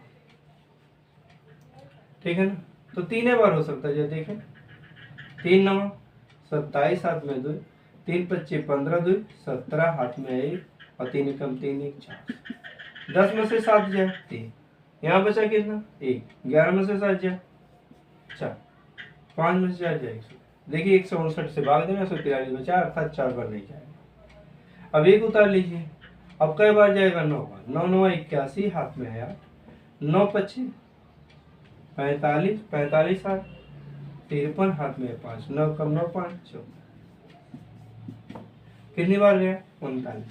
A: ठीक है ना, तो 3 बार हो सकता है, देखें 3 9 27 हाथ में 2, 3 25 15 2 17 हाथ में 1 और 3 कम 3 1 4, 10 में से 7 जाए 3, यहाँ बचा कितना 1, 11 में से 7 जाए 4, 5 में से 4 जाए 100। देखिए 159 से भाग देना, 143 बचा, अर्थात 4 बार नहीं जाएगा। अब 1 उतार लीजिए, अब कई बार जाएगा? 9 बार। 9 9 81 हाथ में है 8, 9 25 45 45 हाथ 53 हाथ में 5, 9 कम 9 5 14, कितनी बार गया? 39 बार।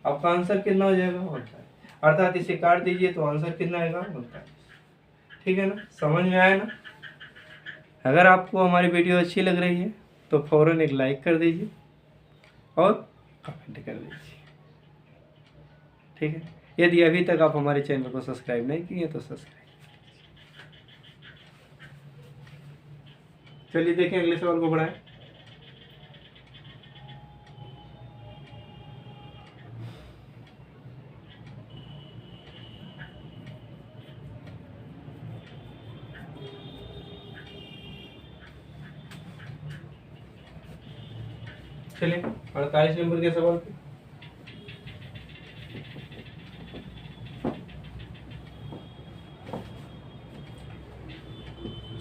A: आपका आंसर कितना हो जाएगा? 39। अर्थात इसे काट दीजिए तो आंसर कितना आएगा? 39। ठीक है ना, समझ में आया ना? अगर आपको हमारी वीडियो अच्छी लग रही है तो फौरन एक लाइक कर दीजिए और कमेंट कर दीजिए। ठीक है, यदि अभी तक आप हमारे चैनल को सब्सक्राइब नहीं किए तो सब्सक्राइब। चलिए देखें अगले सवाल को बढ़ाएं। चलिए 48 नंबर के सवाल पे।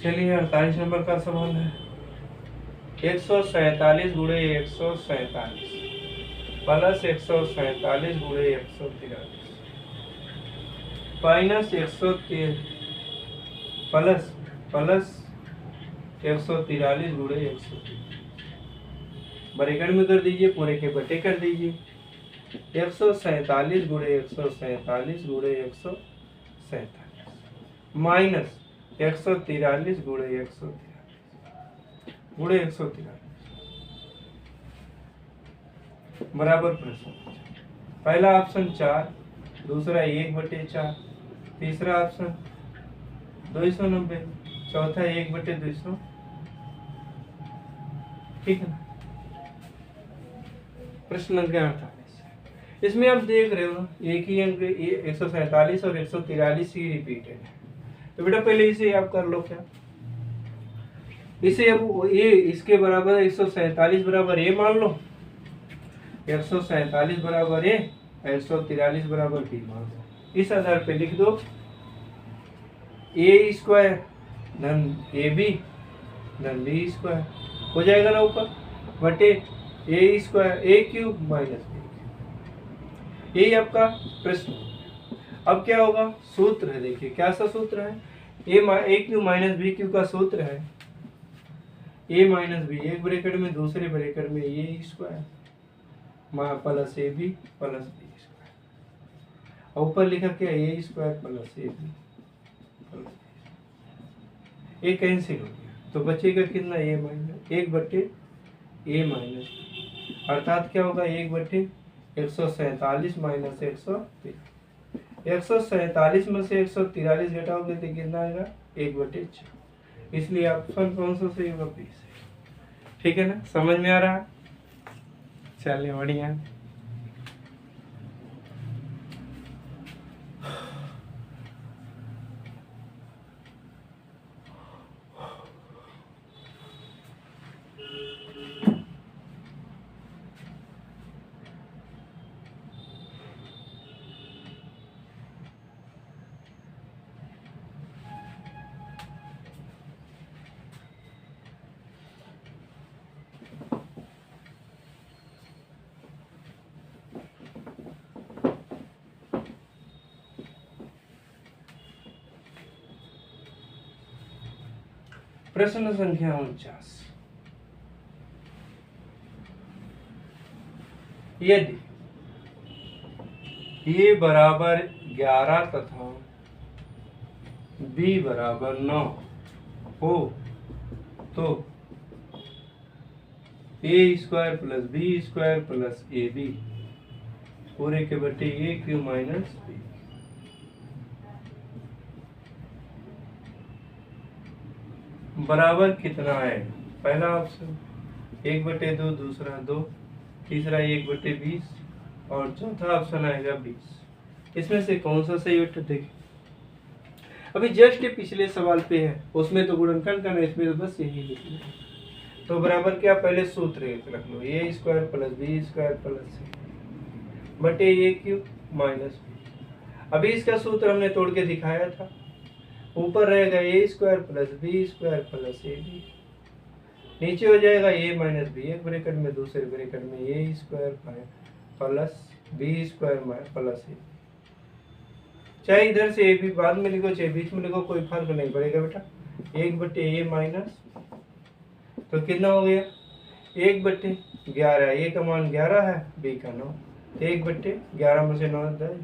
A: चलिए 48 नंबर का सवाल है, 147 गुणे 147 प्लस 147 गुणे 143 माइनस 113 प्लस 143 गुणे 143, ब्रैकेट में कर दीजिए, पूरे के बटे कर दीजिए। 147 गुणे 147 गुणे 147 माइनस 143 गुणे 143 गुणे 143 बराबर प्रश्न। पहला ऑप्शन 4, दूसरा 1/4, तीसरा ऑप्शन 290, चौथा 1/200। ठीक है ना, प्रश्न अंक 48। इसमें आप देख रहे हो एक ही अंक 147 और 143 ही रिपीटेड है, तो बेटा पहले इसे आप कर लो। क्या इसे अब ये इसके बराबर 147 बराबर ए मान लो, 147 बराबर ए, 143 बराबर बी मान लो। इस आधार पे लिख दो ए स्क्वायर धन ए बी धन बी स्क्वायर हो जाएगा ना ऊपर, बटे a square A cube minus B. यही आपका प्रश्न। अब क्या होगा? सूत्र है, देखिए क्या सा सूत्र है, a cube minus b cube का सूत्र है ए माइनस बी, एक ब्रैकेट में, दूसरे ब्रैकेट में a square plus A b plus B square, और ऊपर लिखा क्या? A square plus A b plus B. A cancel हो गया तो बचेगा कितना? ए माइनस 1/ए माइनस, अर्थात क्या होगा? 1/147 माइनस 143। 147 में से 143 घटाओगे तो कितना आएगा? 1/4। इसलिए ऑप्शन कौन सा सही होगा? बी सही। ठीक है ना, समझ में आ रहा है? चलिए बढ़िया। प्रश्न संख्या 49। यदि a बराबर 11 तथा b बराबर 9 हो तो a square plus B square plus A B पूरे के बटे ए क्यू माइनस बी बराबर कितना है? पहला ऑप्शन 1/2, दूसरा 2, तीसरा 1/20 और चौथा ऑप्शन आएगा 20। इसमें से कौन सा सही उत्तर? देखिए अभी जस्ट पिछले सवाल पे है, उसमें तो गुणनखंड करना, इसमें तो बस यही लिखना है। तो बराबर क्या? पहले सूत्र रख लो, a square plus B square plus c बटे ए क्यू माइनस बी। अभी इसका सूत्र हमने तोड़ के दिखाया था। ऊपर रहेगा a square plus B square plus A b, नीचे हो जाएगा ए माइनस बी, एक ब्रैकेट में दूसरे ब्रैकेट में a square plus B square plus a. चाहे इधर से ए बी बाद में लिखो चाहे बीच में लिखो, कोई फर्क नहीं पड़ेगा बेटा। 1/a माइनस, तो कितना हो गया? 1/11। ए का मान 11 है, बी का 9, 1/11 में से 9 10,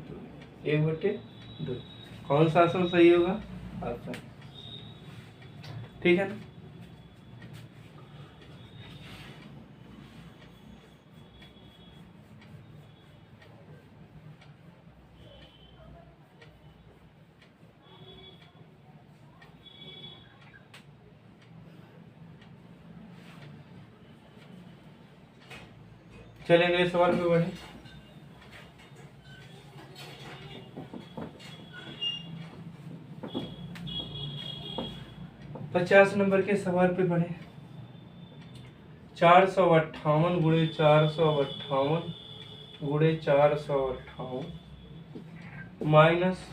A: 1/2। कौन सा आंसर सही होगा? ऑप्शन। ठीक है ना? चलिए अगले सवाल पे बढ़े। पचास नंबर के सवाल पे बढ़े। 458 गुणे 458 गुणे 458 माइनस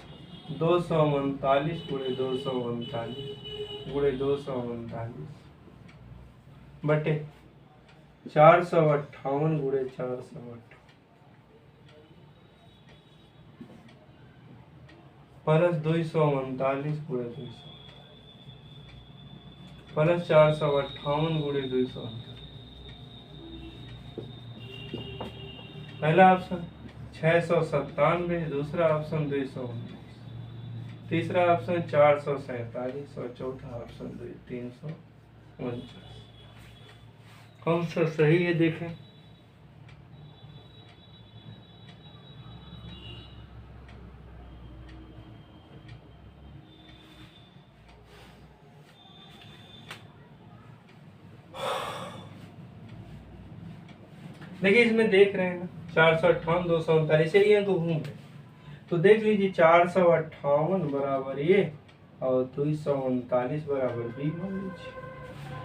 A: 239 गुणे 239 गुणे 239 बटे 458 गुणे 458 प्लस 239 गुणे 200 प्लस 458 गुणे 239। पहला ऑप्शन 697, दूसरा ऑप्शन 229, तीसरा ऑप्शन 447 और चौथा ऑप्शन 349। कौन सा सही है देखें? देखिए इसमें देख रहे हैं ना 458 239 ये तो घूम रहे, तो देख लीजिए 458 बराबर ये और 239 बराबर बी मान लीजिए।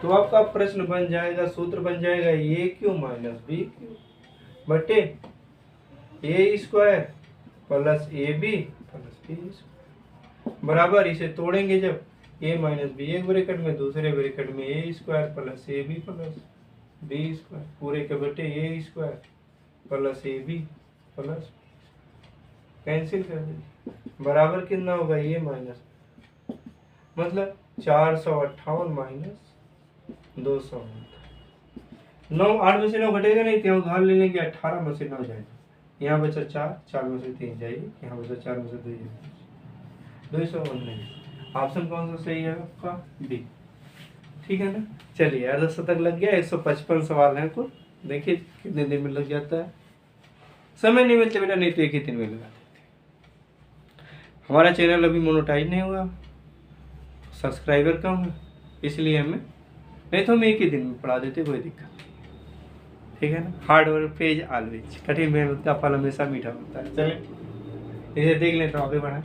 A: तो आपका प्रश्न बन जाएगा, सूत्र बन जाएगा a cube minus b cube बटे a square plus A b plus B square बराबर, इसे तोड़ेंगे जब ए माइनस बी एक ब्रैकेट में दूसरे ब्रैकेट में a square plus A b plus B square पूरे के बटे a square plus A b plus cancel कर दीजिए बराबर कितना होगा? ए माइनस मतलब 458 माइनस 200 9 8 में से 9 घटेगा नहीं, क्यों घाल ले लेंगे 18 में से 9 जाएगा, यहाँ बचा 4 में से 3 जाएगी, यहाँ बचा 4 में से 2 जाएगी, 219। ऑप्शन कौन सा सही है आपका? बी। ठीक है ना? चलिए अर्ध शतक लग गया। 155 सवाल हैं कुल, देखिए कितने दिन में लग जाता है। समय नहीं मिलते बेटा, नहीं तो एक ही दिन में लगा देते। हमारा चैनल अभी मोनेटाइज नहीं हुआ, सब्सक्राइबर कम है, इसलिए हमें, नहीं तो हम एक ही दिन में पढ़ा देते, कोई दिक्कत नहीं। ठीक है ना। हार्ड वर्क पेज ऑलवेज, कठिन मेहनत का फल हमेशा मीठा होता है। चले इसे देख लें तो आगे बढ़ाएं।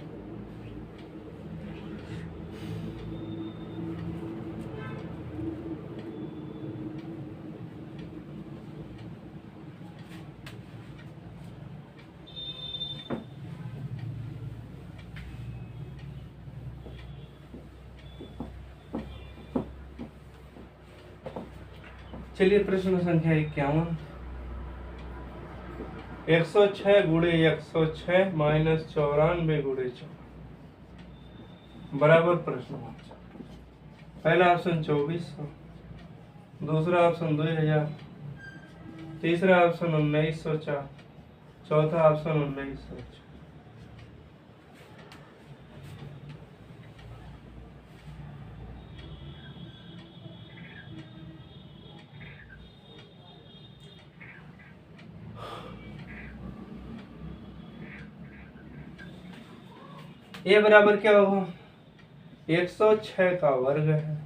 A: चलिए प्रश्न संख्या 51, 106 गुणे 106 माइनस 94 गुणे 4 बराबर प्रश्न। पहला ऑप्शन 2400, दूसरा ऑप्शन 2000, तीसरा ऑप्शन 1904, चौथा ऑप्शन 1904। ये बराबर क्या होगा, 106 का वर्ग है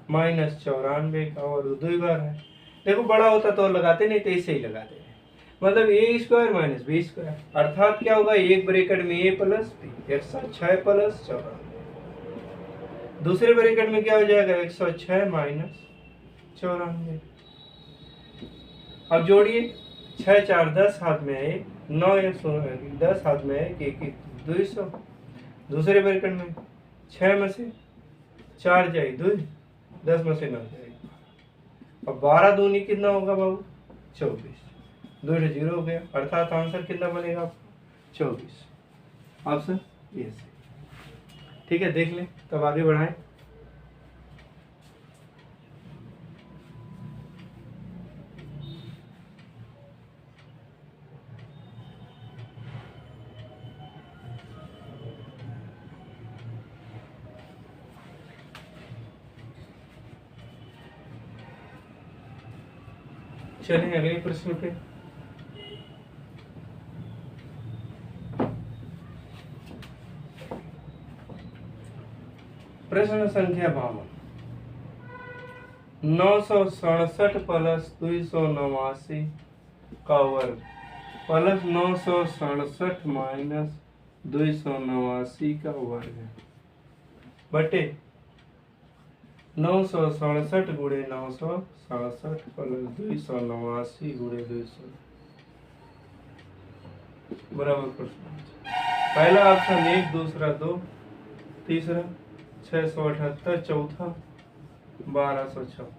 A: माइनस 94 का, और दो बार है। देखो बड़ा होता तो लगाते, नहीं तो ऐसे ही लगाते हैं। मतलब ए स्क्वायर माइनस बी स्क्वायर, अर्थात क्या होगा, एक ब्रैकेट में ए प्लस बी, 106 प्लस 94। दूसरे ब्रैकेट में क्या हो जाएगा, 106 माइनस 94। अब जोड़िए, 6 4 10 हाथ में है 9 1 10 हाथ में है 1 200। दूसरे ब्रैकेट में 6 में से 4 जाए 2, 10 में से 9 जाएगी। अब 12 दूनी कितना होगा बाबू, 24। 2 0 हो गया, अर्थात आंसर कितना बनेगा आपका, 24। ऑप्शन ये सही। ठीक है, देख लें तब आगे बढ़ाएं। चलिए अगले प्रश्न पे। प्रश्न संख्या 52, 967 प्लस 289 का वर्ग प्लस 967 माइनस 289 का वर्ग है बटे 967 गुणे 967 प्लस 289 गुणे 200 बराबर प्रश्न। पहला ऑप्शन 1, दूसरा 2, तीसरा 678, चौथा 1256।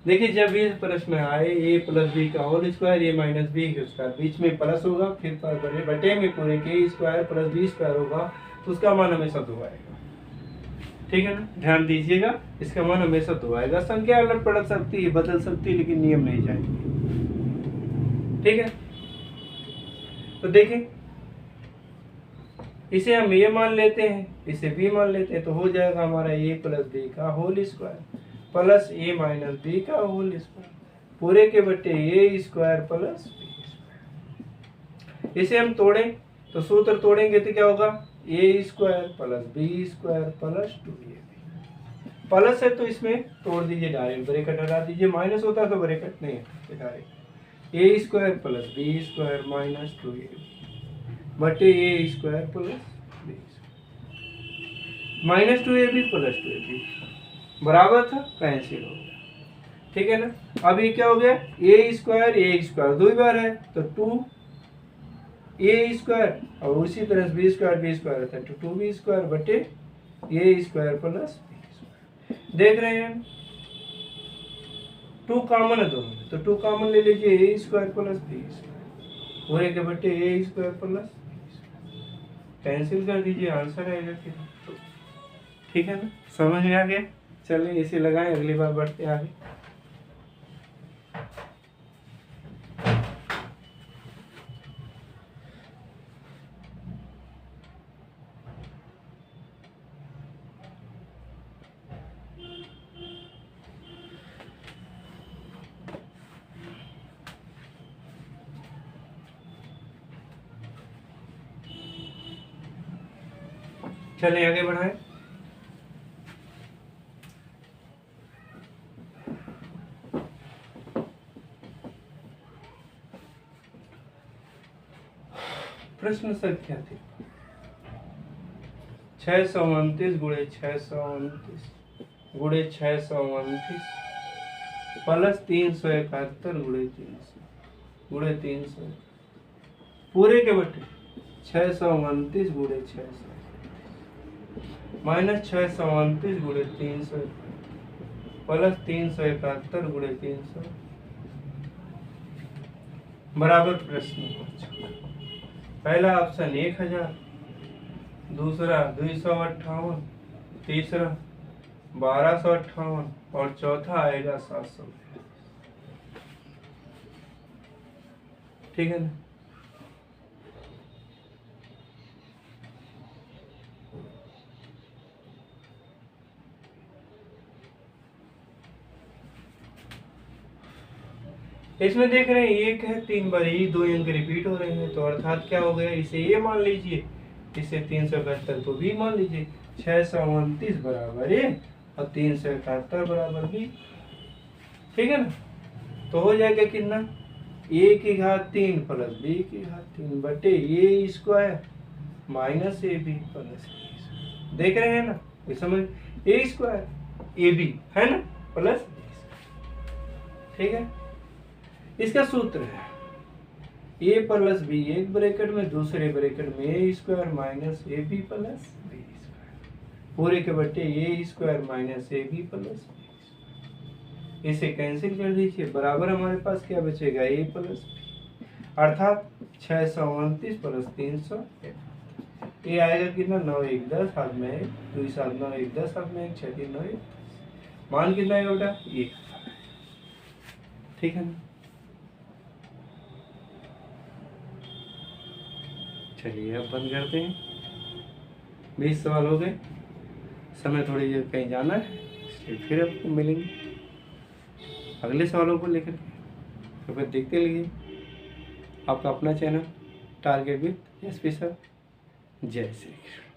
A: देखिए जब ये प्रश्न आए a प्लस बी का whole square, a minus B का स्क्वायर, बीच में प्लस होगा, फिर बड़े बटे में पूरे के स्क्वायर प्लस बी स्क्वायर होगा, तो उसका मान हमेशा 2 आएगा। ठीक है ना, ध्यान दीजिएगा, इसका मान हमेशा 2 आएगा। संख्या अलग पलट सकती है, बदल सकती है, लेकिन नियम नहीं जाएंगे। ठीक है, तो देखें, इसे हम ये मान लेते हैं, इसे बी मान लेते हैं, तो हो जाएगा हमारा a प्लस बी का whole square plus a minus B का होल स्क्वायर पूरे के बटे a square plus B square. इसे हम तोड़ें तो सूत्र तोड़ेंगे तो क्या होगा, a square plus B square plus 2ab। Plus है तो इसमें तोड़ दीजिए, डायरेक्ट ब्रैकेट हटा दीजिए, माइनस होता है तो ब्रैकेट नहीं हटाते, direct a square plus B square minus 2ab बटे a square plus B square minus 2ab plus 2ab बराबर था, कैंसिल हो गया। ठीक है ना, अब ये क्या हो गया, a स्क्वायर दो बार है तो 2a स्क्वायर, और उसी तरह b स्क्वायर होता है तो 2b स्क्वायर बटे a square plus b square. देख रहे हैं 2 कॉमन है दोनों में, तो 2 कॉमन ले लीजिए, a square plus b square पूरे के बटे a square plus b square, cancel कर दीजिए, आंसर आएगा फिर। ठीक है ना, समझ में आ गया। चलिए इसे लगाएं, अगली बार बढ़ते आगे। चलें आगे बढ़ाएं। प्रश्न संख्या थी 629 गुणे 629 गुणे 629 प्लस 371 गुणे 300 गुणे 300 पूरे के बटे 629 गुणे 600 माइनस 629 गुणे 300 प्लस 371 गुणे 300 बराबर प्रश्न। पहला ऑप्शन 1000, दूसरा 258, तीसरा 1258 और चौथा आएगा 700। ठीक है ना। इसमें देख रहे हैं एक है 3 बार ये 2 अंक रिपीट हो रहे हैं, तो अर्थात क्या हो गया, इसे ए मान लीजिए, इसे 371 को बी मान लीजिए। 629 बराबर ए और 371 बराबर बी। ठीक है ना। तो हो जाएगा कितना, ए की घात 3 प्लस बी की घात 3 बटे a square minus a b plus. देख रहे हैं ना, ये समझ, ए स्क्वायर ए बी है ना प्लस। ठीक है। इसका सूत्र है ए प्लस बी एक ब्रैकेट में, दूसरे ब्रैकेट में a square minus a b plus B square पूरे के बटे a square minus a b plus b. इसे कैंसिल कर दीजिए, बराबर हमारे पास क्या बचेगा, ए प्लस बी, अर्थात 629 प्लस 300 ये आएगा कितना, 9 1 10 हाथ में 1 2 7 9 1 10 हाथ में 1 6 3 9 1। मान कितना है बेटा, 1। ठीक है ना। चलिए अब बंद करते हैं। 20 सवाल हो गए, समय थोड़ी देर कहीं जाना है, इसलिए फिर आपको मिलेंगे अगले सवालों को लेकर के। तो फिर देखते रहिए आपका अपना channel target with SP sir. जय श्री कृष्ण।